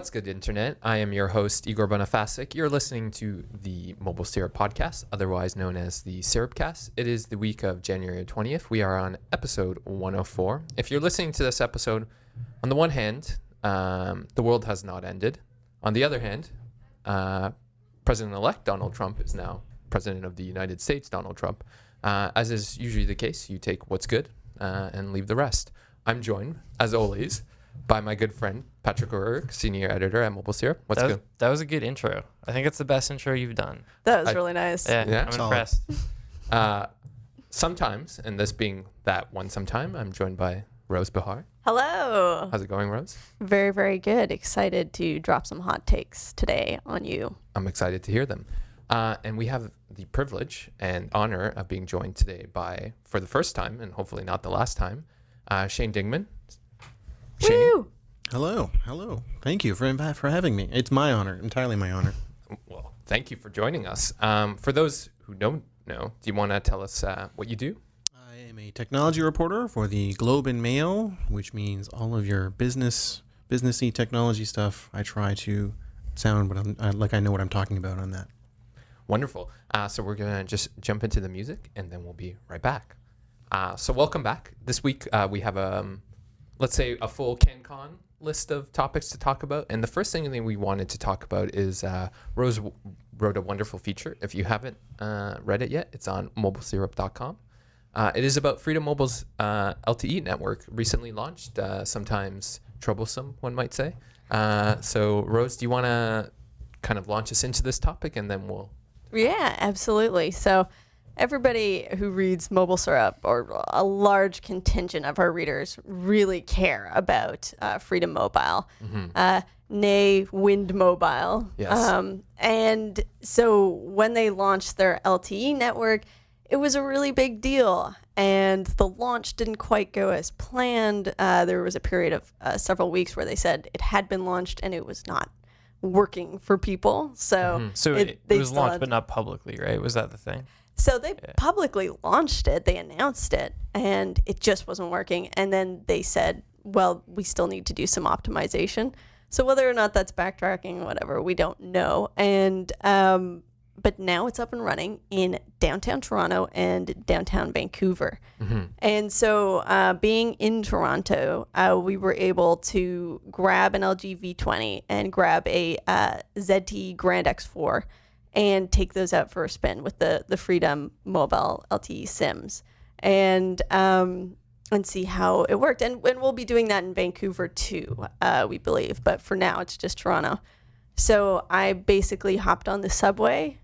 What's good, Internet? I am your host, Igor Bonifacic. You're listening to the MobileSyrup podcast, otherwise known as the SyrupCast. It is the week of January 20th. We are on episode 104. If you're listening to this episode, on the one hand, the world has not ended. On the other hand, President-elect Donald Trump is now President of the United States, Donald Trump. As is usually the case, you take what's good and leave the rest. I'm joined, as always, by my good friend, Patrick O'Rourke, senior editor at MobileSyrup. What's good? That was a good intro. I think it's the best intro you've done. That was really nice. Yeah, I'm impressed. Sometimes, and this being that one sometime, I'm joined by Rose Behar. Hello. How's it going, Rose? Very, very good. Excited to drop some hot takes today on you. I'm excited to hear them. And we have the privilege and honor of being joined today by, for the first time, and hopefully not the last time, Shane Dingman. Shane. Woo! Hello. Thank you for having me. It's my honor, entirely my honor. Well, thank you for joining us. For those who don't know, do you want to tell us what you do? I am a technology reporter for the Globe and Mail, which means all of your businessy technology stuff. I try to sound like I know what I'm talking about on that. Wonderful. So we're going to just jump into the music, and then we'll be right back. So welcome back. This week we have let's say a full CanCon list of topics to talk about. And the first thing that we wanted to talk about is Rose wrote a wonderful feature. If you haven't read it yet, it's on MobileSyrup.com. It is about Freedom Mobile's LTE network, recently launched, sometimes troublesome, one might say. So Rose, do you want to kind of launch us into this topic, and then we'll... Yeah, absolutely. So everybody who reads MobileSyrup, or a large contingent of our readers, really care about Freedom Mobile, nay, Wind Mobile. Yes. And so when they launched their LTE network, it was a really big deal. And the launch didn't quite go as planned. There was a period of several weeks where they said it had been launched and it was not working for people. So, So it was launched, but not publicly, right? Was that the thing? So they publicly launched it, they announced it, and it just wasn't working. And then they said, well, we still need to do some optimization. So whether or not that's backtracking, whatever, we don't know. And but now it's up and running in downtown Toronto and downtown Vancouver. And so being in Toronto, we were able to grab an LG V20 and grab a ZTE Grand X4 and take those out for a spin with the Freedom Mobile LTE SIMs and see how it worked. And we'll be doing that in Vancouver too, we believe. But for now, it's just Toronto. So I basically hopped on the subway,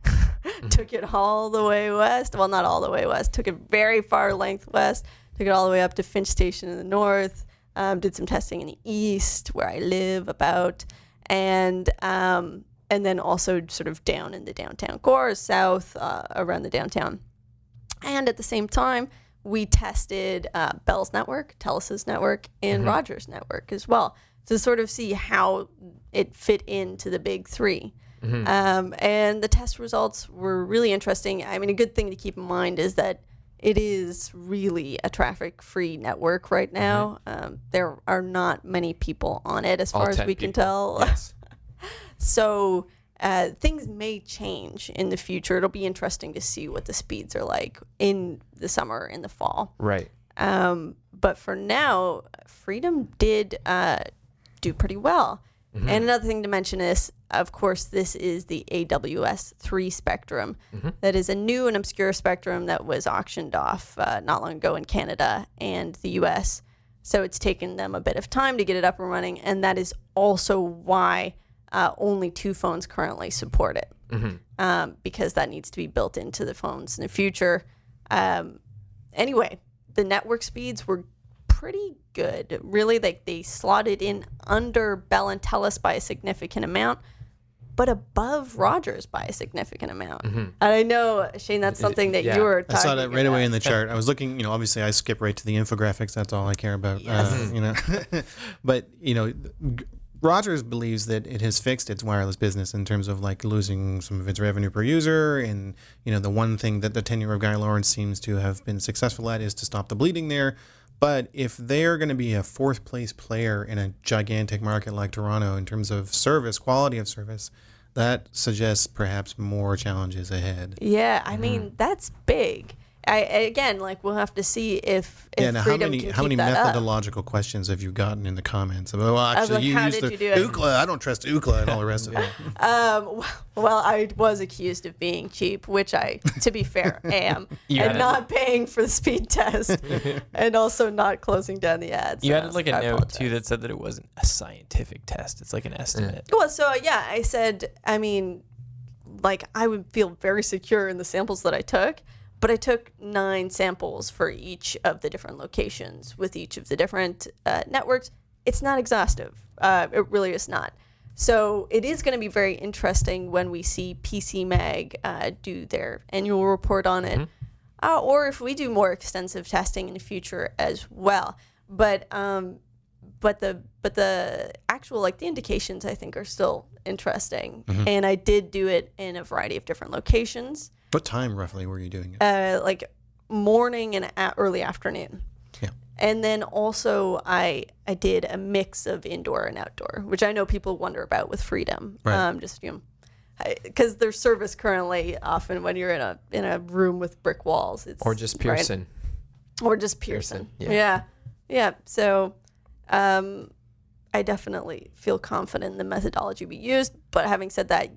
took it all the way west. Well, not all the way west. Took it very far length west. Took it all the way up to Finch Station in the north. Did some testing in the east, where I live about. And then also sort of down in the downtown core, south, around the downtown. And at the same time, we tested Bell's network, Telus' network, and Rogers' network as well, to sort of see how it fit into the big three. And the test results were really interesting. I mean, a good thing to keep in mind is that it is really a traffic-free network right now. There are not many people on it, as far as we can tell. Yes. So things may change in the future. It'll be interesting to see what the speeds are like in the summer, in the fall. Right. But for now, Freedom did do pretty well. And another thing to mention is, of course, this is the AWS-3 spectrum. That is a new and obscure spectrum that was auctioned off not long ago in Canada and the US. So it's taken them a bit of time to get it up and running. And that is also why only 2 phones currently support it, because that needs to be built into the phones in the future. Anyway, the network speeds were pretty good. Really, they slotted in under Bell and Telus by a significant amount, but above Rogers by a significant amount. And I know, Shane, that's something that you were talking about. I saw that right away in the chart. I was looking, obviously I skip right to the infographics. That's all I care about. Yes. But, Rogers believes that it has fixed its wireless business in terms of like losing some of its revenue per user. And, the one thing that the tenure of Guy Lawrence seems to have been successful at is to stop the bleeding there. But if they're going to be a fourth place player in a gigantic market like Toronto in terms of service, quality of service, that suggests perhaps more challenges ahead. Yeah, I mean, that's big. Again, like, we'll have to see if now Freedom how many can keep that up. methodological questions have you gotten in the comments about, well, actually, like, you how used did the you do it? Ookla, I don't trust Ookla, and all the rest of it. Well, I was accused of being cheap, which I, to be fair, am, You and had not paying for the speed test, and also not closing down the ads. You added like a I note too apologize. that said that it wasn't a scientific test. It's like an estimate. Well, so yeah, I said, I mean, like, I would feel very secure in the samples that I took, but I took 9 samples for each of the different locations with each of the different networks. It's not exhaustive. It really is not. So it is going to be very interesting when we see PC Mag do their annual report on it, or if we do more extensive testing in the future as well. But the actual, like, the indications, I think, are still interesting. And I did do it in a variety of different locations. What time roughly were you doing it? Like morning and early afternoon. Yeah. And then also I did a mix of indoor and outdoor, which I know people wonder about with Freedom. Right. Just, you know, because there's service currently often when you're in a room with brick walls. It's, Or just Pearson. Right? Or just Pearson. Yeah. Yeah. So I definitely feel confident in the methodology we used. But having said that,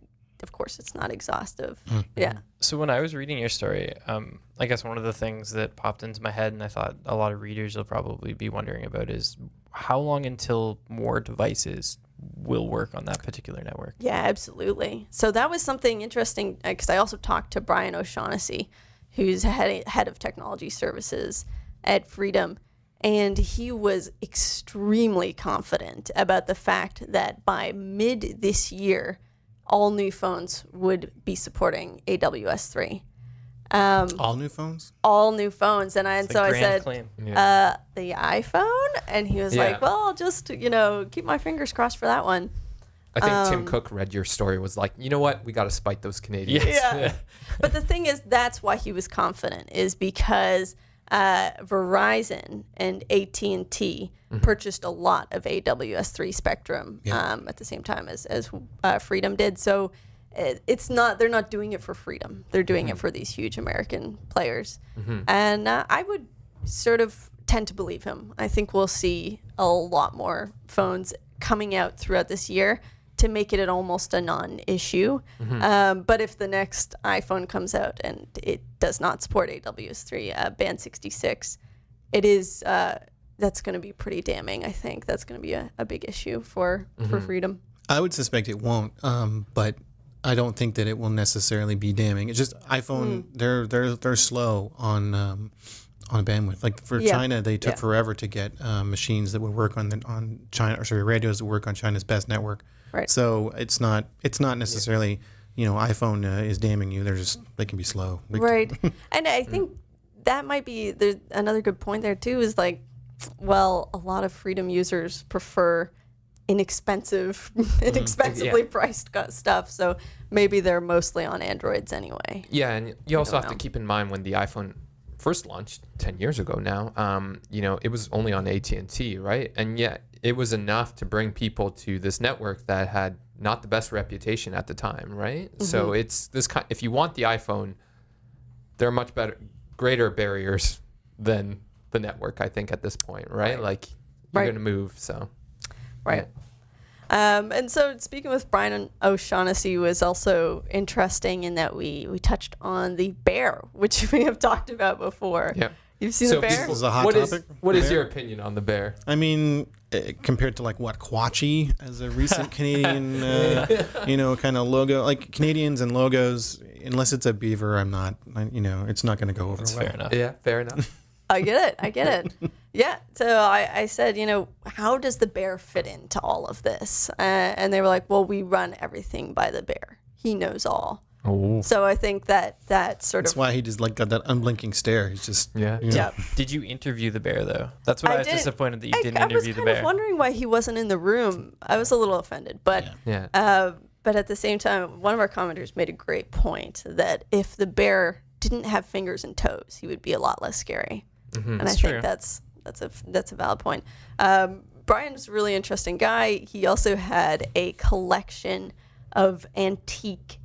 of course, it's not exhaustive. Yeah. So when I was reading your story, I guess one of the things that popped into my head, and I thought a lot of readers will probably be wondering about, is how long until more devices will work on that particular network? Yeah, absolutely. So that was something interesting because I also talked to Brian O'Shaughnessy, who's head of technology services at Freedom, and he was extremely confident about the fact that by mid this year, all new phones would be supporting AWS3. All new phones? All new phones. And I said, claim. Yeah. the iPhone? And he was like, well, I'll just, keep my fingers crossed for that one. I think Tim Cook read your story, was like, you know what? We got to spite those Canadians. Yeah. But the thing is, that's why he was confident, is because Verizon and AT&T purchased a lot of AWS3 spectrum at the same time as Freedom did. So they're not doing it for Freedom. They're doing it for these huge American players. And I would sort of tend to believe him. I think we'll see a lot more phones coming out throughout this year to make it almost a non-issue. But if the next iPhone comes out and it does not support AWS3 Band 66, it is that's going to be pretty damning. I think that's going to be a big issue for Freedom. I would suspect it won't, but I don't think that it will necessarily be damning. It's just iPhone, they're slow on bandwidth. Like for China, they took forever to get machines that would work on radios that work on China's best network. Right. So it's not necessarily iPhone is damning you. They can be slow. Right. And I think that might be there's another good point there too. Is like, well, a lot of Freedom users prefer inexpensively priced stuff. So maybe they're mostly on Androids anyway. Yeah, and you also have to keep in mind when the iPhone first launched 10 years ago now, it was only on AT&T, right? And yet it was enough to bring people to this network that had not the best reputation at the time, right? So it's this kind. If you want the iPhone, there are much greater barriers than the network, I think, at this point, right? Like you're going to move, so. Right. And so speaking with Brian O'Shaughnessy was also interesting in that we touched on the bear, which we have talked about before. Yeah. You've seen the bear? This is a hot topic. What is your opinion on the bear? I mean, compared to Quatchy as a recent Canadian, kind of logo, like Canadians and logos, unless it's a beaver, it's not going to go over well. Fair enough. Yeah, fair enough. I get it. Yeah. So I said, how does the bear fit into all of this? And they were like, well, we run everything by the bear. He knows all. Oh. So I think that sort That's of. why he just got that unblinking stare. He's just Yeah. Did you interview the bear though? That's what I was disappointed that you didn't interview the I was bear. kind of wondering why he wasn't in the room. I was a little offended, but but at the same time, one of our commenters made a great point that if the bear didn't have fingers and toes, he would be a lot less scary. And I think that's a valid point. Brian's a really interesting guy. He also had a collection of antique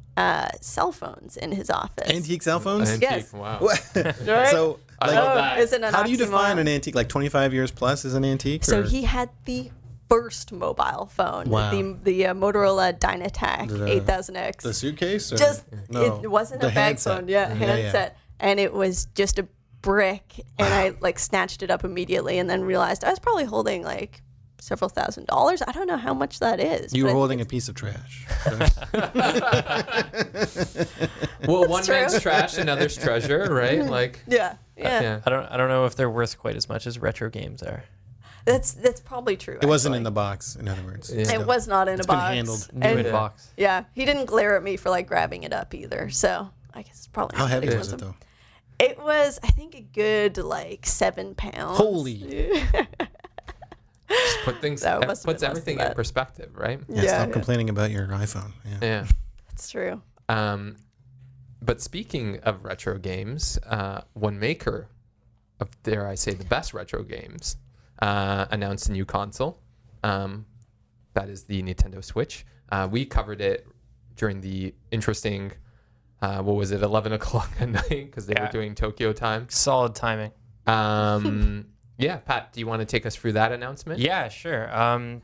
cell phones in his office. Antique cell phones? Antique, Yes. wow. Right? So, I like, love that. Is it an how do you oxymoron? define an antique? Like 25 years plus is an antique? So or? he had the first mobile phone, Wow. the Motorola Dynatac The 8000X. The suitcase? Or? Just No. it wasn't The a bag handset. phone, handset, and it was just a brick, and I like snatched it up immediately, and then realized I was probably holding like several $1,000s. I don't know how much that is. You but were I think holding a it's- piece of trash. Well, one true. man's trash, another's treasure, right? Like, Yeah. yeah. I don't know if they're worth quite as much as retro games are. That's probably true. It wasn't in actually. the box, in other words. Yeah. It was not in It's a been box. handled. New And- in box. Yeah, he didn't glare at me for like grabbing it up either. So I guess it's probably How not that heavy was it, expensive. though? It was, I think, a good like 7 pounds. Holy. Just put things, That must have puts been less everything than in that. perspective, right? Yeah, stop complaining about your iPhone. Yeah. Yeah. That's true. But speaking of retro games, one maker of, dare I say, the best retro games, announced a new console. That is the Nintendo Switch. We covered it during the interesting, 11 o'clock at night, because they were Yeah. doing Tokyo time. Solid timing. Yeah, Pat, do you want to take us through that announcement? Yeah, sure.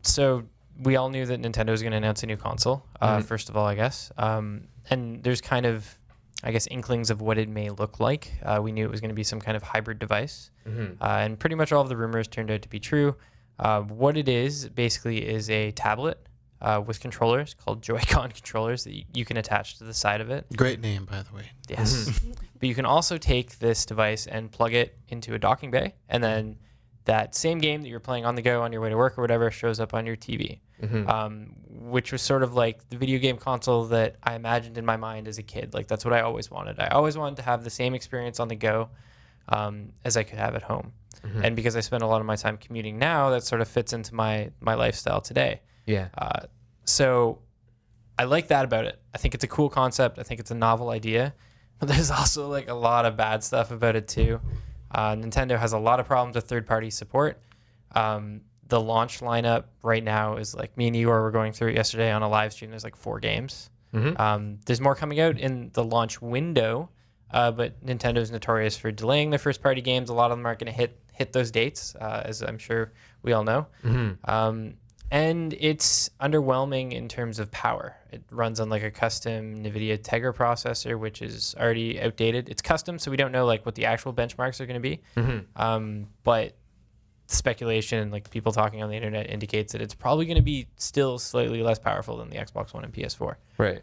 So we all knew that Nintendo was going to announce a new console, first of all, I guess. And there's kind of, I guess, inklings of what it may look like. We knew it was going to be some kind of hybrid device. And pretty much all of the rumors turned out to be true. What it is, basically, is a tablet with controllers called Joy-Con controllers that you can attach to the side of it. Great name, by the way. Yes. But you can also take this device and plug it into a docking bay, and then that same game that you're playing on the go on your way to work or whatever shows up on your TV, which was sort of like the video game console that I imagined in my mind as a kid. Like, that's what I always wanted. I always wanted to have the same experience on the go as I could have at home. And because I spend a lot of my time commuting now, that sort of fits into my lifestyle today. Yeah. So I like that about it. I think it's a cool concept. I think it's a novel idea. But there's also like a lot of bad stuff about it too. Nintendo has a lot of problems with third-party support. The launch lineup right now is like, me and Igor were going through it yesterday on a live stream. There's like 4 games. There's more coming out in the launch window, but Nintendo's notorious for delaying their first-party games. A lot of them aren't going to hit those dates, as I'm sure we all know. And it's underwhelming in terms of power. It runs on like a custom NVIDIA Tegra processor, which is already outdated. It's custom, so we don't know like what the actual benchmarks are going to be. But speculation and like people talking on the internet indicates that it's probably going to be still slightly less powerful than the Xbox One and PS4. Right.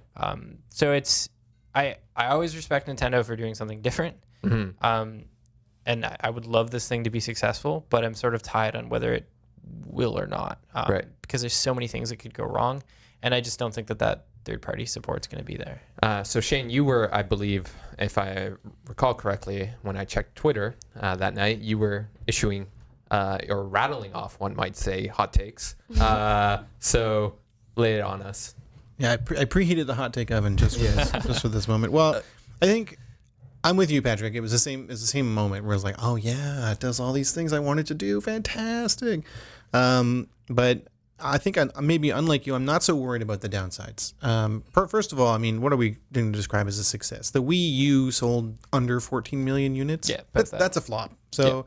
So it's I always respect Nintendo for doing something different. And I would love this thing to be successful, but I'm sort of tied on whether it will or not. Right. Because there's so many things that could go wrong, and I just don't think that third-party support's going to be there. So Shane, you were, I believe, if I recall correctly, when I checked Twitter that night, you were issuing or rattling off, one might say, hot takes. So lay it on us. Yeah, I preheated the hot take oven just for this moment. Well, I think I'm with you, Patrick. It was the same moment where it's like, oh yeah, it does all these things I wanted to do. Fantastic. But I think maybe unlike you, I'm not so worried about the downsides. First of all, I mean, what are we going to describe as a success? The Wii U sold under 14 million units. Yeah, that's a flop. So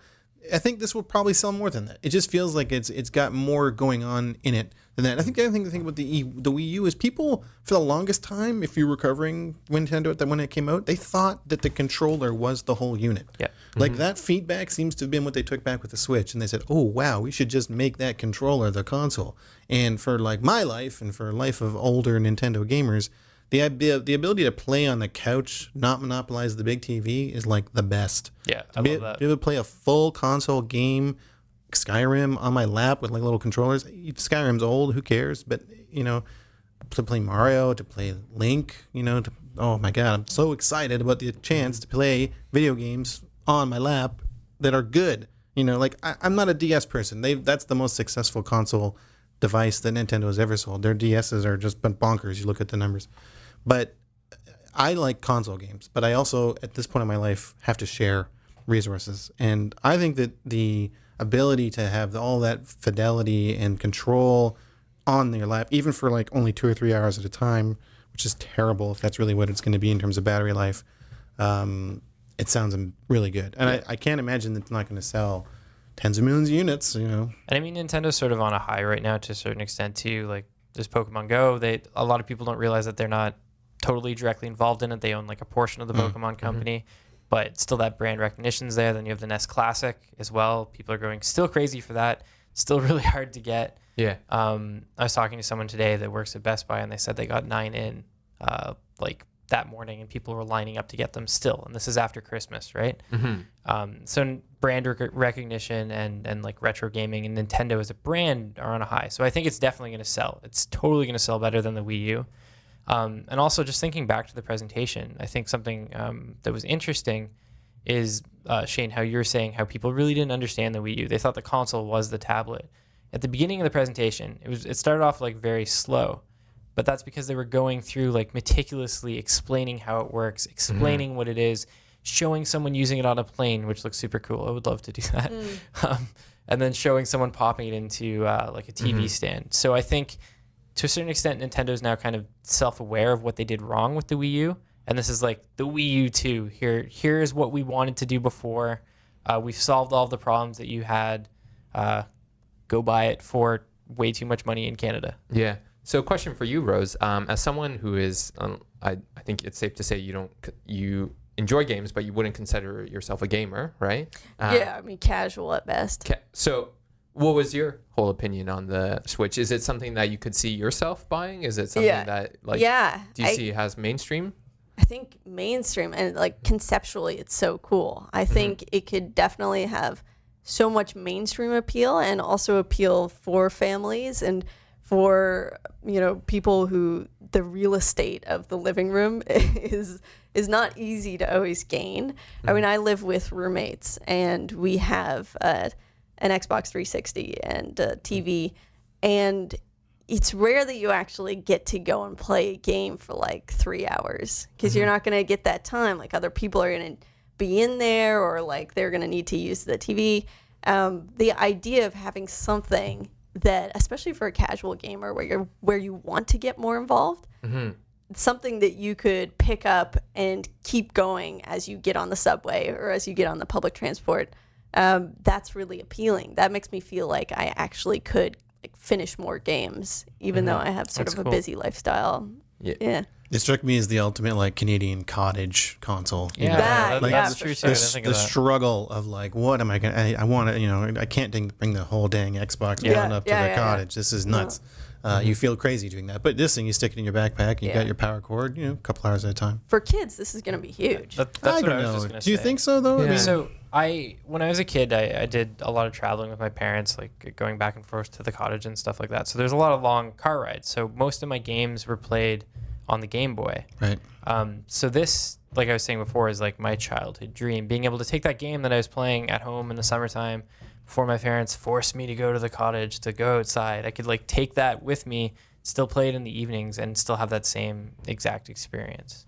I think this will probably sell more than that. It just feels like it's got more going on in it than that. I think the other thing to think about the Wii U is people, for the longest time, if you're recovering Nintendo when it came out, they thought that the controller was the whole unit. Yeah. Like that feedback seems to have been what they took back with the Switch, and they said, "Oh wow, we should just make that controller the console." And for like my life and for life of older Nintendo gamers, the ability to play on the couch, not monopolize the big TV, is like the best. Yeah, I To be love that. able to play a full console game, Skyrim on my lap with like little controllers. Skyrim's old, who cares? But to play Mario, to play Link, oh my god, I'm so excited about the chance to play video games on my lap that are good. I'm not a DS person. That's the most successful console device that Nintendo has ever sold. Their DSs are just bonkers. You look at the numbers. But I like console games, but I also, at this point in my life, have to share resources. And I think that the ability to have all that fidelity and control on your lap, even for like only 2 or 3 hours at a time, which is terrible if that's really what it's going to be in terms of battery life. It sounds really good. And I can't imagine that it's not going to sell tens of millions of units, And I mean, Nintendo's sort of on a high right now to a certain extent too. Like there's Pokemon Go. A lot of people don't realize that they're not totally directly involved in it. They own like a portion of the Pokemon company, but still that brand recognition's there. Then you have the NES Classic as well. People are going still crazy for that. Still really hard to get. Yeah. I was talking to someone today that works at Best Buy, and they said they got 9 in like that morning, and people were lining up to get them still. And this is after Christmas, right? So brand recognition and like retro gaming and Nintendo as a brand are on a high. So I think it's definitely going to sell. It's totally going to sell better than the Wii U. And also just thinking back to the presentation, I think something that was interesting is, Shane, how you're saying how people really didn't understand the Wii U. They thought the console was the tablet. At the beginning of the presentation, it started off like very slow, but that's because they were going through like meticulously explaining how it works, explaining what it is, showing someone using it on a plane, which looks super cool. I would love to do that. And then showing someone popping it into like a TV stand. So I think to a certain extent, Nintendo's now kind of self-aware of what they did wrong with the Wii U. And this is like the Wii U 2. Here is what we wanted to do before. We've solved all the problems that you had. Go buy it for way too much money in Canada. Yeah. So question for you, Rose. As someone who is, I think it's safe to say you enjoy games, but you wouldn't consider yourself a gamer, right? Yeah, I mean, casual at best. So what was your whole opinion on the Switch? Is it something that you could see yourself buying? Is it something that like do you see as mainstream? I think mainstream and like conceptually it's so cool. I think it could definitely have so much mainstream appeal and also appeal for families and for, you know, people who the real estate of the living room is not easy to always gain. I mean, I live with roommates and we have an Xbox 360 and a TV, and it's rare that you actually get to go and play a game for like 3 hours because you're not going to get that time. Like other people are going to be in there or like they're going to need to use the TV. The idea of having something that, especially for a casual gamer where you want to get more involved, something that you could pick up and keep going as you get on the subway or as you get on the public transport, that's really appealing. That makes me feel like I actually could like finish more games, even though I have sort of a busy lifestyle. Yeah. It struck me as the ultimate like Canadian cottage console. Yeah, that's true. Sure. The struggle of like, what am I gonna? I want to, you know, I can't bring the whole dang Xbox down up to the cottage. This is nuts. You feel crazy doing that. But this thing, you stick it in your backpack, and you got your power cord, you know, a couple hours at a time. For kids, this is going to be huge. That's what I was just going to say. Do you think so, though? Yeah. I mean, So when I was a kid, I did a lot of traveling with my parents, like going back and forth to the cottage and stuff like that. So there's a lot of long car rides. So most of my games were played on the Game Boy. Right. So this, like I was saying before, is like my childhood dream. Being able to take that game that I was playing at home in the summertime before my parents forced me to go to the cottage, to go outside. I could like take that with me, still play it in the evenings, and still have that same exact experience.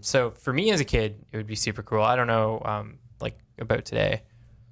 So for me as a kid, it would be super cool. I don't know like about today.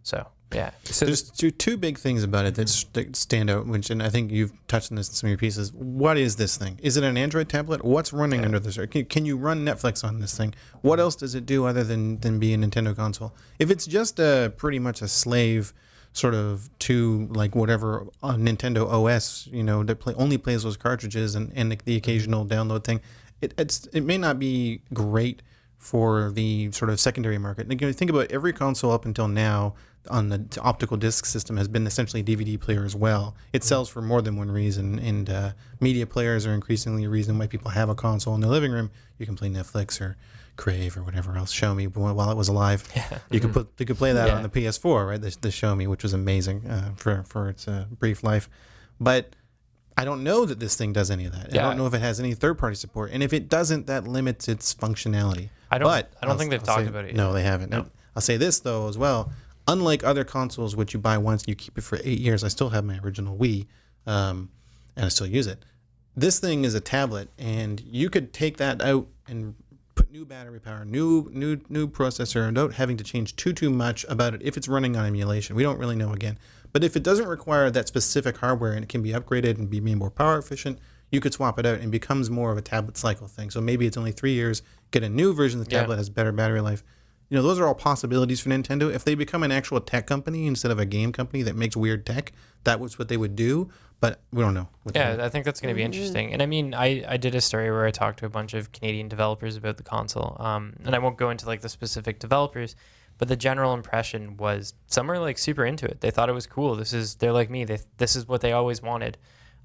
So yeah. So there's two big things about it that stand out, which, and I think you've touched on this in some of your pieces. What is this thing? Is it an Android tablet? What's running under this? Can you run Netflix on this thing? What else does it do other than be a Nintendo console? If it's just pretty much a slave sort of to like whatever Nintendo OS, you know, that only plays those cartridges and the occasional download thing, it may not be great for the sort of secondary market. And, you know, think about every console up until now on the optical disc system has been essentially a DVD player as well. It sells for more than one reason, and media players are increasingly a reason why people have a console in their living room. You can play Netflix or Crave or whatever else, Show Me, while it was alive. Yeah. You could play that on the PS4, right? The Show Me, which was amazing for its brief life. But I don't know that this thing does any of that. I don't know if it has any third-party support, and if it doesn't, that limits its functionality. I don't think they've talked about it yet. No, they haven't. No. I'll say this though as well. Unlike other consoles, which you buy once and you keep it for 8 years, I still have my original Wii, and I still use it. This thing is a tablet, and you could take that out and put new battery power, new processor, without having to change too much about it if it's running on emulation. We don't really know again. But if it doesn't require that specific hardware and it can be upgraded and be made more power efficient, you could swap it out and it becomes more of a tablet cycle thing. So maybe it's only 3 years, get a new version of the tablet, has better battery life. You know, those are all possibilities for Nintendo. If they become an actual tech company instead of a game company that makes weird tech, that was what they would do. But we don't know. I think that's going to be interesting. And I mean, I did a story where I talked to a bunch of Canadian developers about the console. And I won't go into like the specific developers, but the general impression was some are like super into it. They thought it was cool. They're like me. This is what they always wanted.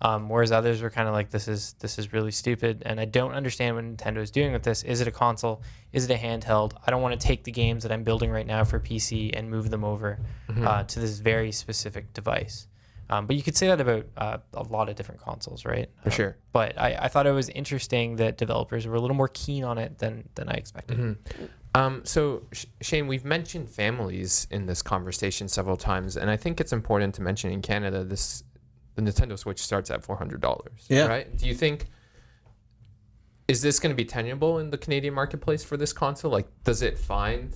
Whereas others were kind of like, this is really stupid. And I don't understand what Nintendo is doing with this. Is it a console? Is it a handheld? I don't want to take the games that I'm building right now for PC and move them over to this very specific device. But you could say that about a lot of different consoles, right? For sure. But I thought it was interesting that developers were a little more keen on it than I expected. So, Shane, we've mentioned families in this conversation several times, and I think it's important to mention in Canada, the Nintendo Switch starts at $400. Yeah. Right? Do you think, is this going to be tenable in the Canadian marketplace for this console? Like, does it find...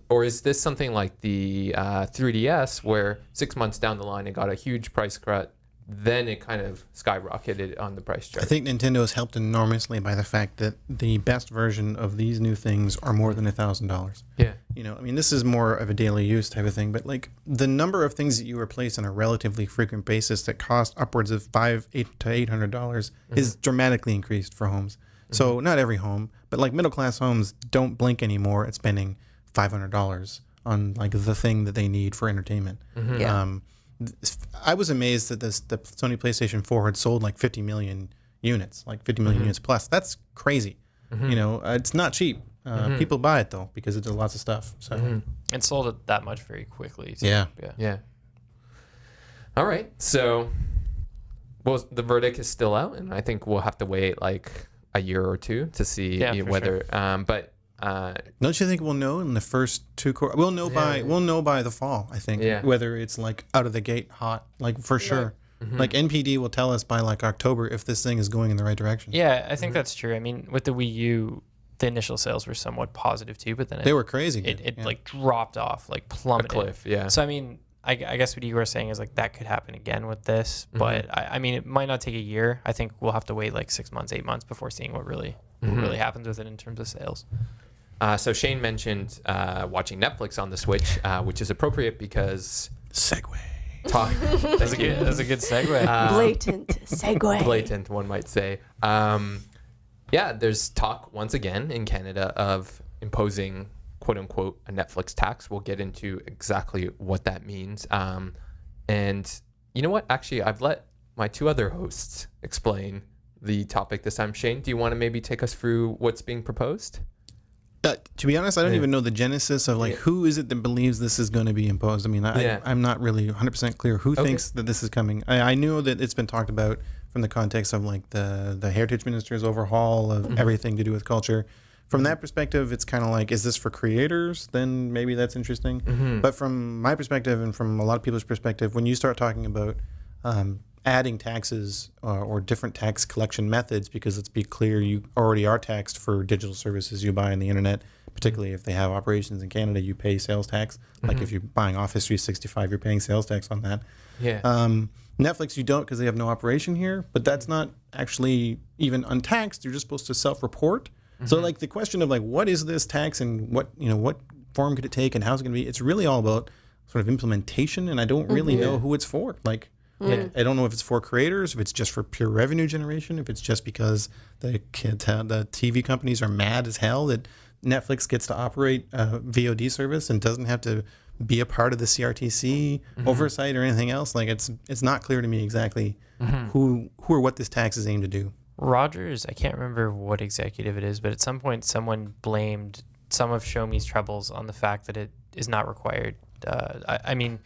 Or is this something like the 3DS where 6 months down the line it got a huge price cut, then it kind of skyrocketed on the price chart? I think Nintendo has helped enormously by the fact that the best version of these new things are more than $1,000. Yeah. You know, I mean, this is more of a daily use type of thing, but like the number of things that you replace on a relatively frequent basis that cost upwards of $800 to $800 is dramatically increased for homes. So not every home, but like middle class homes don't blink anymore at spending $500 on like the thing that they need for entertainment. I was amazed that the Sony PlayStation 4 had sold like 50 million units, like 50 million units plus. That's crazy. You know, it's not cheap. People buy it though because it does lots of stuff. So And sold it that much very quickly. So, Yeah. All right. So, well, the verdict is still out, and I think we'll have to wait like a year or two to see whether. But don't you think we'll know in the first 2 quarters? We'll know by the fall. I think whether it's like out of the gate hot, like for sure. Like NPD will tell us by like October if this thing is going in the right direction. Yeah, I think that's true. I mean, with the Wii U, the initial sales were somewhat positive too, but then they were crazy. It like dropped off, like plummeted. A cliff, yeah. So I mean, I guess what you were saying is like that could happen again with this, but I mean, it might not take a year. I think we'll have to wait like 6 months, 8 months before seeing what really happens with it in terms of sales. So Shane mentioned watching Netflix on the Switch, which is appropriate because Segue. That's a good segue. Blatant segue. Blatant, one might say. There's talk once again in Canada of imposing quote unquote a Netflix tax. We'll get into exactly what that means. And you know what? Actually, I've let my 2 other hosts explain the topic this time. Shane, do you want to maybe take us through what's being proposed? To be honest, I don't even know the genesis of like who is it that believes this is going to be imposed. I mean, I'm not really 100% clear who thinks that this is coming. I know that it's been talked about from the context of like the Heritage Minister's overhaul of everything to do with culture. From that perspective, it's kind of like, is this for creators? Then maybe that's interesting. But from my perspective and from a lot of people's perspective, when you start talking about adding taxes or different tax collection methods, because let's be clear, you already are taxed for digital services you buy on the internet, particularly if they have operations in Canada, you pay sales tax. Like if you're buying Office 365, you're paying sales tax on that. Netflix, you don't because they have no operation here, but that's not actually even untaxed. You're just supposed to self-report. So like the question of like, what is this tax and what form could it take and how's it going to be? It's really all about sort of implementation, and I don't really know who it's for. Like, I don't know if it's for creators, if it's just for pure revenue generation, if it's just because the TV companies are mad as hell that Netflix gets to operate a VOD service and doesn't have to be a part of the CRTC oversight or anything else. Like it's not clear to me exactly who or what this tax is aimed to do. Rogers, I can't remember what executive it is, but at some point someone blamed some of Xiaomi's troubles on the fact that it is not required. I mean,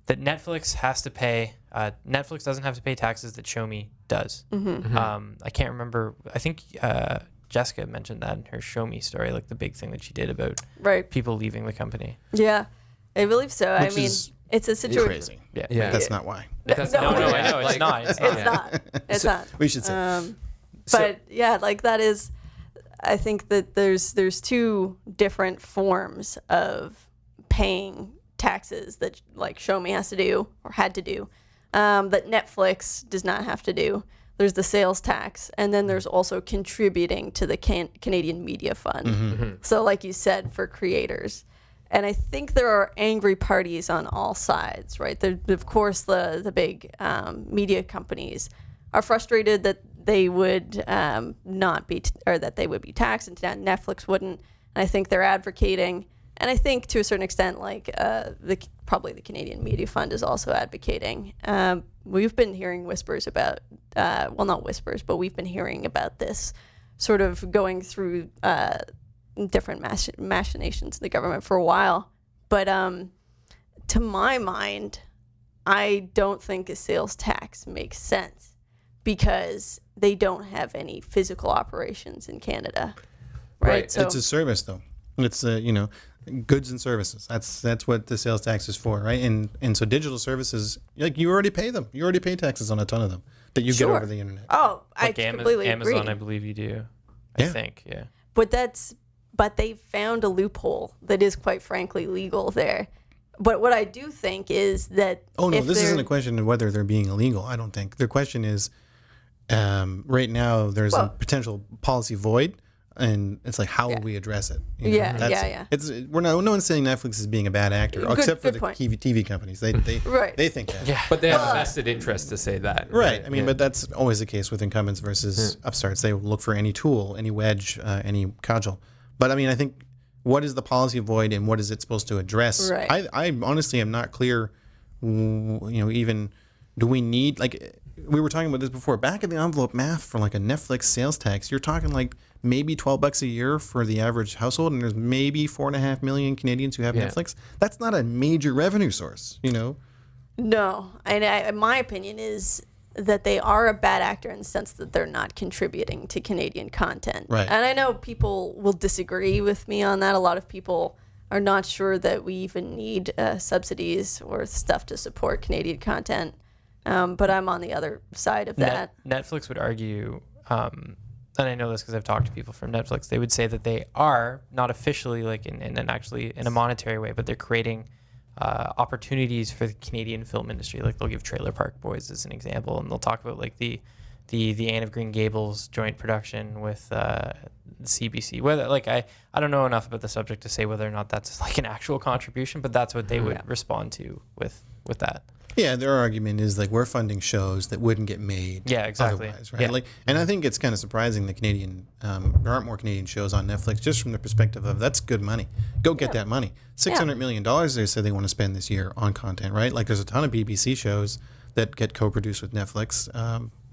that Netflix has to pay. Netflix doesn't have to pay taxes that Xiaomi does. I can't remember. I think Jessica mentioned that in her Xiaomi story, like the big thing that she did about people leaving the company. Yeah, I believe so. Which I mean, it's a situation. Crazy. Yeah. That's not why. No, I know it's not. It's not. It's not. We should say. But yeah, like that is. I think that there's two different forms of paying taxes that like Show Me has to do or had to do, that Netflix does not have to do. There's the sales tax, and then there's also contributing to the Canadian Media Fund. So like you said, for creators. And I think there are angry parties on all sides, right? Of course, the big media companies are frustrated that they would not be, or that they would be taxed, and Netflix wouldn't. And I think they're advocating, and I think to a certain extent, like probably the Canadian Media Fund is also advocating. We've been hearing whispers about, well, not whispers, but we've been hearing about this sort of going through different machinations in the government for a while. But to my mind, I don't think a sales tax makes sense because they don't have any physical operations in Canada. Right. So it's a service, though. It's goods and services. That's what the sales tax is for, right? And so digital services, like you already pay them. You already pay taxes on a ton of them that you get over the internet. Oh, like I completely agree. Amazon, I believe you do. I think, yeah. But they found a loophole that is quite frankly legal there. But what I do think is that this isn't a question of whether they're being illegal. I don't think. The question is, right now there's a potential policy void, and it's like, how will we address it? It's no one's saying Netflix is being a bad actor, except for the TV companies. They they think that. Yeah, but they have a vested interest to say that. Right. I mean, but that's always the case with incumbents versus upstarts. They look for any tool, any wedge, any cudgel. But I mean, I think, what is the policy void and what is it supposed to address? Right. I honestly am not clear. Even do we need, like we were talking about this before, back of the envelope math for like a Netflix sales tax? You're talking like maybe $12 a year for the average household, and there's maybe 4.5 million Canadians who have Netflix. That's not a major revenue source, No, and my opinion is that they are a bad actor in the sense that they're not contributing to Canadian content. Right. And I know people will disagree with me on that. A lot of people are not sure that we even need subsidies or stuff to support Canadian content. But I'm on the other side of that. Netflix would argue, and I know this because I've talked to people from Netflix, they would say that they are not officially like in actually in a monetary way, but they're creating opportunities for the Canadian film industry. Like they'll give Trailer Park Boys as an example, and they'll talk about like the Anne of Green Gables joint production with the CBC. Whether like I don't know enough about the subject to say whether or not that's like an actual contribution, but that's what they would respond to with that. Yeah, their argument is like we're funding shows that wouldn't get made. Yeah, exactly. Otherwise, right? Yeah. And I think it's kind of surprising that there aren't more Canadian shows on Netflix, just from the perspective of that's good money. Go get that money. $600 million they said they want to spend this year on content, right? Like there's a ton of BBC shows that get co-produced with Netflix.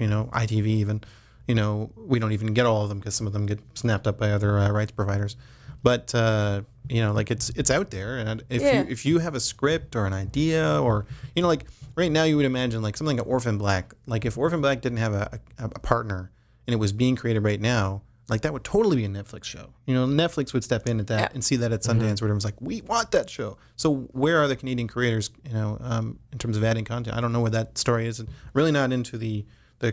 ITV even. We don't even get all of them because some of them get snapped up by other rights providers. But like it's out there, and if you have a script or an idea, or like right now you would imagine like something like Orphan Black. Like if Orphan Black didn't have a partner and it was being created right now, like that would totally be a Netflix show. Netflix would step in at that and see that at Sundance, where everyone's like, we want that show. So where are the Canadian creators? In terms of adding content, I don't know where that story is. I'm really not into the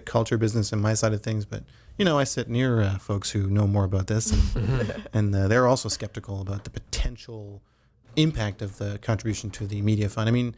culture business and my side of things, but I sit near folks who know more about this, and they're also skeptical about the potential impact of the contribution to the media fund. I mean,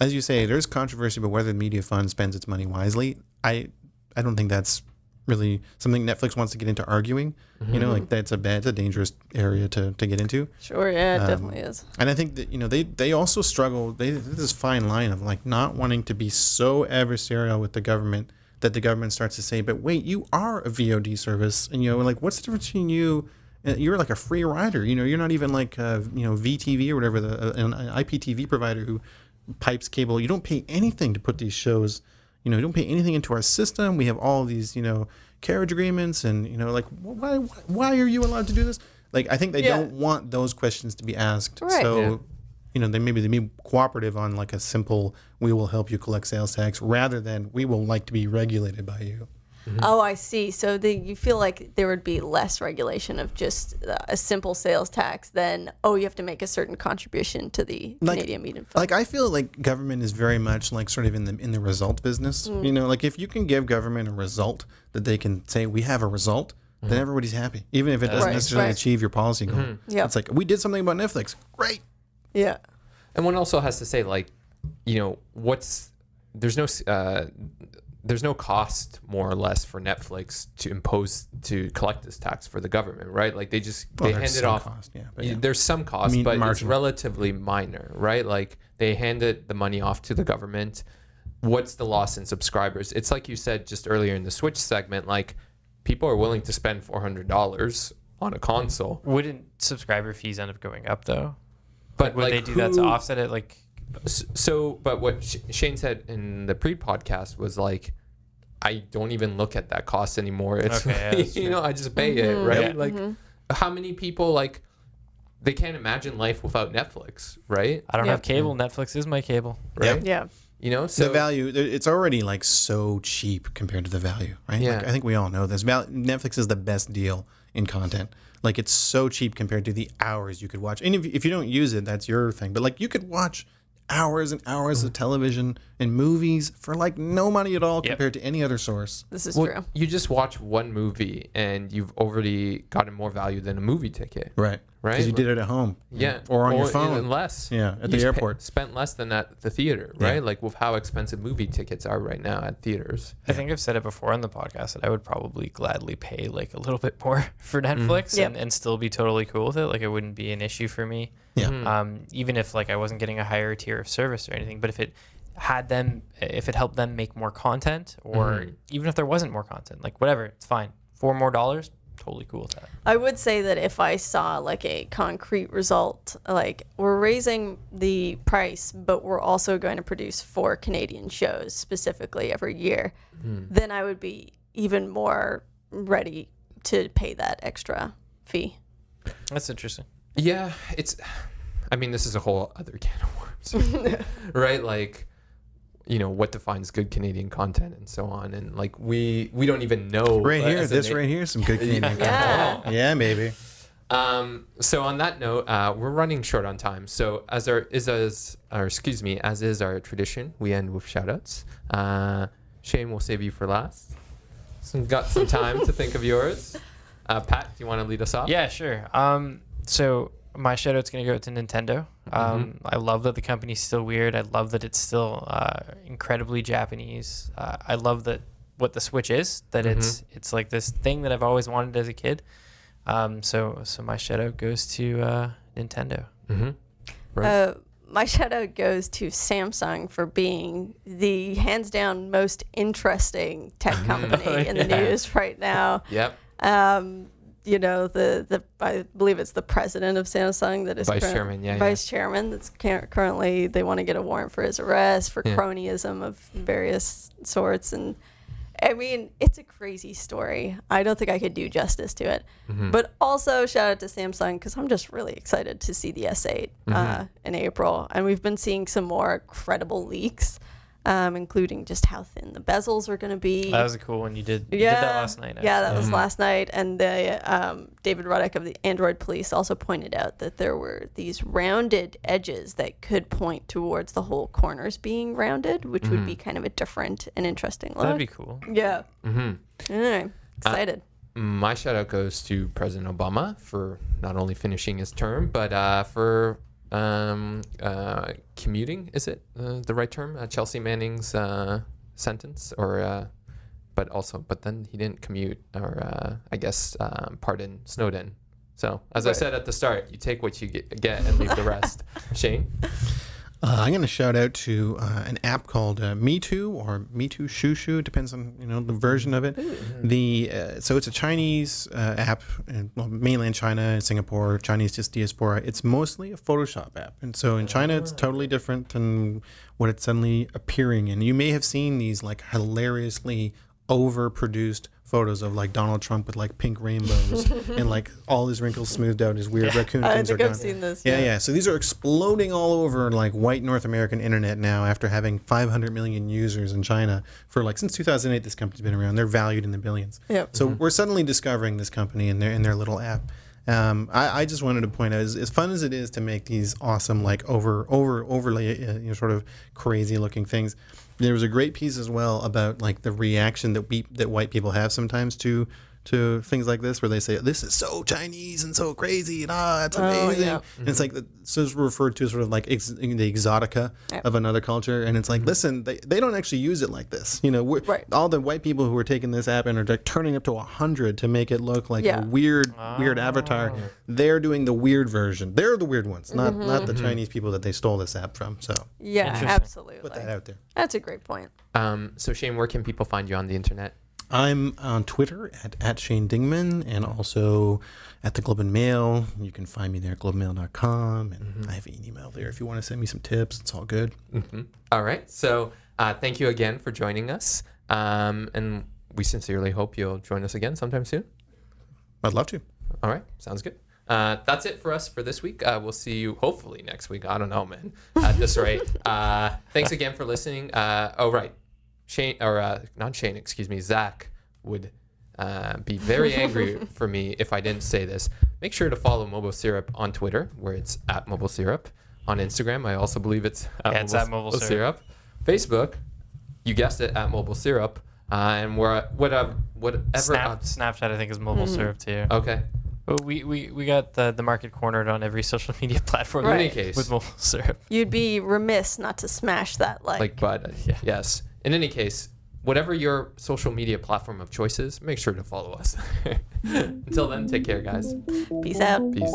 as you say, there's controversy about whether the media fund spends its money wisely. I don't think that's really something Netflix wants to get into arguing. Like that's a dangerous area to get into. Sure, yeah, it definitely is. And I think that they also struggle. There's this fine line of like not wanting to be so adversarial with the government that the government starts to say, but wait, you are a VOD service, and like what's the difference between you? You're like a free rider. You're not even like VTV or whatever, an IPTV provider who pipes cable. You don't pay anything to put these shows. You don't pay anything into our system. We have all these carriage agreements, and like why are you allowed to do this? Like I think they don't want those questions to be asked. Right. So they be cooperative on like a simple, we will help you collect sales tax, rather than we will like to be regulated by you. Mm-hmm. Oh, I see. So you feel like there would be less regulation of just a simple sales tax than, you have to make a certain contribution to the Canadian Media Fund. Like I feel like government is very much like sort of in the result business. Like if you can give government a result that they can say, we have a result, then everybody's happy, even if it doesn't Right, necessarily right. achieve your policy goal. Yep. It's like, we did something about Netflix. Great. Yeah. And one also has to say, like, you know, there's no cost, more or less, for Netflix to collect this tax for the government, right? Like they hand there's it some off. cost, yeah, There's some cost, but it's marginal. relatively minor, right? Like they handed the money off to the government. What's the loss in subscribers? It's like you said just earlier in the Switch segment, like people are willing to spend $400 on a console. Wouldn't subscriber fees end up going up though? But Would they do that to offset it? Like, but what Shane said in the pre-podcast was like, I don't even look at that cost anymore. It's Okay, yeah, you know, I just pay it, right? Yeah. Like, how many people like they can't imagine life without Netflix, right? I don't Yep. have cable. Netflix is my cable. Right? Yeah. You know, so The value, it's already like so cheap compared to the value, right? Yeah. Like, I think we all know this. Netflix is the best deal in content. Like it's so cheap compared to the hours you could watch. And if you don't use it, that's your thing. But like you could watch hours and hours of television and movies for like no money at all compared to any other source. This is well, true. you just watch one movie and you've already gotten more value than a movie ticket. Right. Right? Because you did it at home. Yeah. Or on your phone. Even less. Yeah, at You the airport. spent less than at the theater, Yeah. right? Like with how expensive movie tickets are right now at theaters. I think I've said it before on the podcast that I would probably gladly pay like a little bit more for Netflix Yep. and still be totally cool with it. Like it wouldn't be an issue for me. Yeah. Even if like I wasn't getting a higher tier of service or anything, but if it helped them make more content, or even if there wasn't more content, like whatever, it's fine. $4 more, totally cool with that. I would say that if I saw like a concrete result, like we're raising the price, but we're also going to produce 4 Canadian shows specifically every year, then I would be even more ready to pay that extra fee. That's interesting. Yeah, I mean, this is a whole other can of worms, right? Like, you know, what defines good Canadian content and so on. And like, we don't even know. Right here, as this right here is some good Canadian content. Yeah. Yeah, maybe. So on that note, we're running short on time. So as is our tradition, we end with shout outs. Shane, we'll save you for last. So we've got some time to think of yours. Pat, do you want to lead us off? Yeah, sure. So my shout out's going to go to Nintendo. I love that the company's still weird. I love that it's still incredibly Japanese. I love that what the Switch is, that it's like this thing that I've always wanted as a kid. So my shout out goes to Nintendo. Right. My shout out goes to Samsung for being the hands down most interesting tech company in the news right now. Yep. You know, I believe it's the president of Samsung that is Vice chairman, yeah, vice chairman that's currently, they want to get a warrant for his arrest for cronyism of various sorts. And I mean, it's a crazy story. I don't think I could do justice to it. But also shout out to Samsung because I'm just really excited to see the S8 in April. And we've been seeing some more credible leaks, including just how thin the bezels are going to be. That was a cool one. You did that last night. Yeah, that was last night. And David Ruddock of the Android Police also pointed out that there were these rounded edges that could point towards the whole corners being rounded, which would be kind of a different and interesting look. That'd be cool. Yeah. Anyway, excited. My shout out goes to President Obama for not only finishing his term, but for commuting. Is it the right term? Chelsea Manning's sentence, or but then he didn't commute, or I guess pardon Snowden. So as I said at the start, you take what you get and leave the rest. Shane. I'm going to shout out to an app called Me Too or Me Too Shoo Shoo. Depends on the version of it. So it's a Chinese app, mainland China, Singapore, Chinese diaspora. It's mostly a Photoshop app, and so in China it's totally different than what it's suddenly appearing in. You may have seen these like hilariously overproduced photos of like Donald Trump with like pink rainbows and like all his wrinkles smoothed out, his weird raccoon I things think are I've gone. seen this. Yeah. So these are exploding all over like white North American internet now after having 500 million users in China for like since 2008. This company's been around. They're valued in the billions. Yep. So we're suddenly discovering this company in their little app. I just wanted to point out, as fun as it is to make these awesome like overly sort of crazy looking things, there was a great piece as well about like the reaction that white people have sometimes to to things like this, where they say this is so Chinese and so crazy and it's amazing. yeah. And it's like so it's referred to as sort of like the exotica of another culture, and it's like listen, they don't actually use it like this. All the white people who are taking this app and are like turning up to 100 to make it look like a weird avatar. They're doing the weird version. They're the weird ones, not the Chinese people that they stole this app from. So yeah, absolutely. put that out there. That's a great point. So Shane, where can people find you on the internet? I'm on Twitter at Shane Dingman, and also at the Globe and Mail. You can find me there at globemail.com, and I have an email there if you want to send me some tips. It's all good. All right. So thank you again for joining us, and we sincerely hope you'll join us again sometime soon. I'd love to. All right. Sounds good. That's it for us for this week. We'll see you hopefully next week. I don't know, man. At this rate. Thanks again for listening. Shane, or not Shane, excuse me, Zach would be very angry for me if I didn't say this. Make sure to follow MobileSyrup on Twitter, where it's at MobileSyrup. On Instagram, I also believe it's at MobileSyrup. Facebook, you guessed it, at MobileSyrup. And we're at whatever. Snapchat, I think, is MobileSyrup too. Okay. But we got the market cornered on every social media platform. In any case, with MobileSyrup. You'd be remiss not to smash that like button. Yes. In any case, whatever your social media platform of choice is, make sure to follow us. Until then, take care, guys. Peace out. Peace.